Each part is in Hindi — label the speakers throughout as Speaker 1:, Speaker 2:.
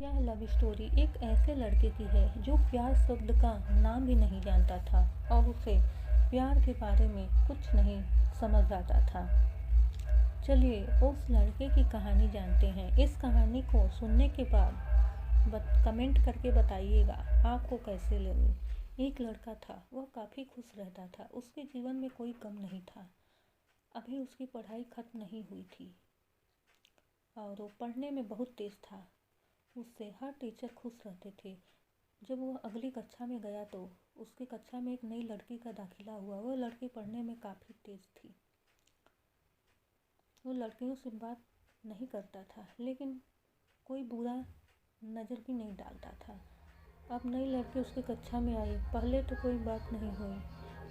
Speaker 1: यह लव स्टोरी एक ऐसे लड़के की है जो प्यार शब्द का नाम भी नहीं जानता था और उसे प्यार के बारे में कुछ नहीं समझ आता था। चलिए उस लड़के की कहानी जानते हैं। इस कहानी को सुनने के बाद कमेंट करके बताइएगा आपको कैसे लगे। एक लड़का था, वह काफ़ी खुश रहता था। उसके जीवन में कोई गम नहीं था। अभी उसकी पढ़ाई खत्म नहीं हुई थी और वो पढ़ने में बहुत तेज़ था। उससे हर टीचर खुश रहते थे। जब वह अगली कक्षा में गया तो उसकी कक्षा में एक नई लड़की का दाखिला हुआ। वह लड़की पढ़ने में काफ़ी तेज़ थी। वो लड़कियों से बात नहीं करता था, लेकिन कोई बुरा नज़र भी नहीं डालता था। अब नई लड़की उसकी कक्षा में आई। पहले तो कोई बात नहीं हुई,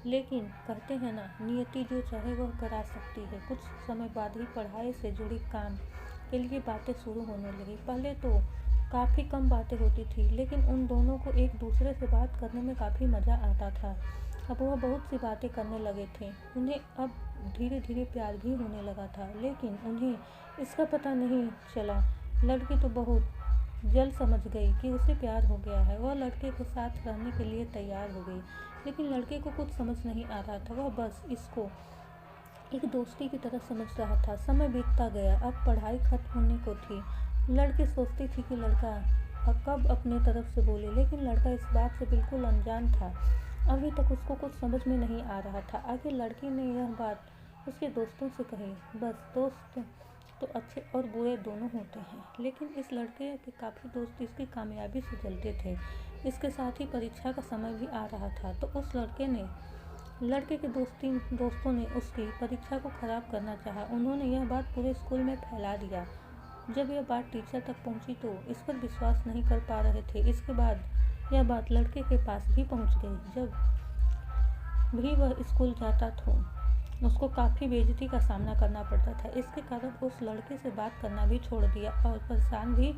Speaker 1: लेकिन कहते हैं ना, नियति जो चाहे वह करा सकती है। कुछ समय बाद ही पढ़ाई से जुड़ी काम के लिए बातें शुरू होने लगी। पहले तो काफ़ी कम बातें होती थी, लेकिन उन दोनों को एक दूसरे से बात करने में काफ़ी मज़ा आता था। अब वह बहुत सी बातें करने लगे थे। उन्हें अब धीरे धीरे प्यार भी होने लगा था, लेकिन उन्हें इसका पता नहीं चला। लड़की तो बहुत जल्द समझ गई कि उसे प्यार हो गया है। वह लड़के के साथ रहने के लिए तैयार हो गई, लेकिन लड़के को कुछ समझ नहीं आ रहा था। वह बस इसको एक दोस्ती की तरह समझ रहा था। समय बीतता गया। अब पढ़ाई खत्म होने को थी। लड़की सोचती थी कि लड़का कब अपने तरफ से बोले, लेकिन लड़का इस बात से बिल्कुल अनजान था। अभी तक उसको कुछ समझ में नहीं आ रहा था। आगे लड़की ने यह बात उसके दोस्तों से कही। बस दोस्त तो अच्छे और बुरे दोनों होते हैं, लेकिन इस लड़के के काफ़ी दोस्त इसकी कामयाबी से जलते थे। इसके साथ ही परीक्षा का समय भी आ रहा था, तो उस लड़के के दोस्तों ने उसकी परीक्षा को ख़राब करना चाहा। उन्होंने यह बात पूरे स्कूल में फैला दिया। जब यह बात टीचर तक पहुंची तो इस पर विश्वास नहीं कर पा रहे थे। इसके बाद यह बात लड़के के पास भी पहुंच गई। जब भी वह स्कूल जाता तो उसको काफ़ी बेइज्जती का सामना करना पड़ता था। इसके कारण उस लड़के से बात करना भी छोड़ दिया और परेशान भी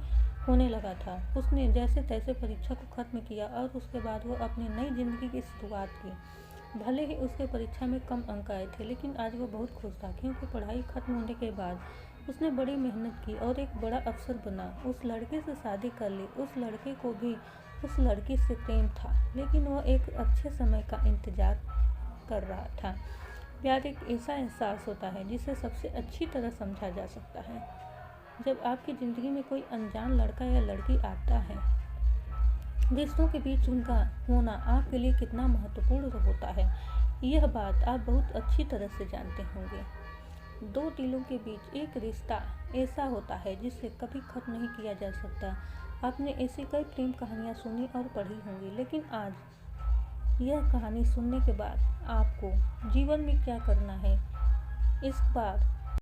Speaker 1: होने लगा था। उसने जैसे तैसे परीक्षा को ख़त्म किया और उसके बाद वो अपनी नई ज़िंदगी की शुरुआत की। भले ही उसके परीक्षा में कम अंक आए थे, लेकिन आज वो बहुत खुश था, क्योंकि पढ़ाई खत्म होने के बाद उसने बड़ी मेहनत की और एक बड़ा अफसर बना। उस लड़के से शादी कर ली। उस लड़के को भी उस लड़की से प्रेम था, लेकिन वह एक अच्छे समय का इंतज़ार कर रहा था। प्यार एक ऐसा एहसास होता है जिसे सबसे अच्छी तरह समझा जा सकता है। जब आपकी ज़िंदगी में कोई अनजान लड़का या लड़की आता है, रिश्तों के बीच उनका होना आपके लिए कितना महत्वपूर्ण होता है, यह बात आप बहुत अच्छी तरह से जानते होंगे। दो दिलों के बीच एक रिश्ता ऐसा होता है जिसे कभी खत्म नहीं किया जा सकता। आपने ऐसी कई प्रेम कहानियाँ सुनी और पढ़ी होंगी, लेकिन आज यह कहानी सुनने के बाद आपको जीवन में क्या करना है, इस बार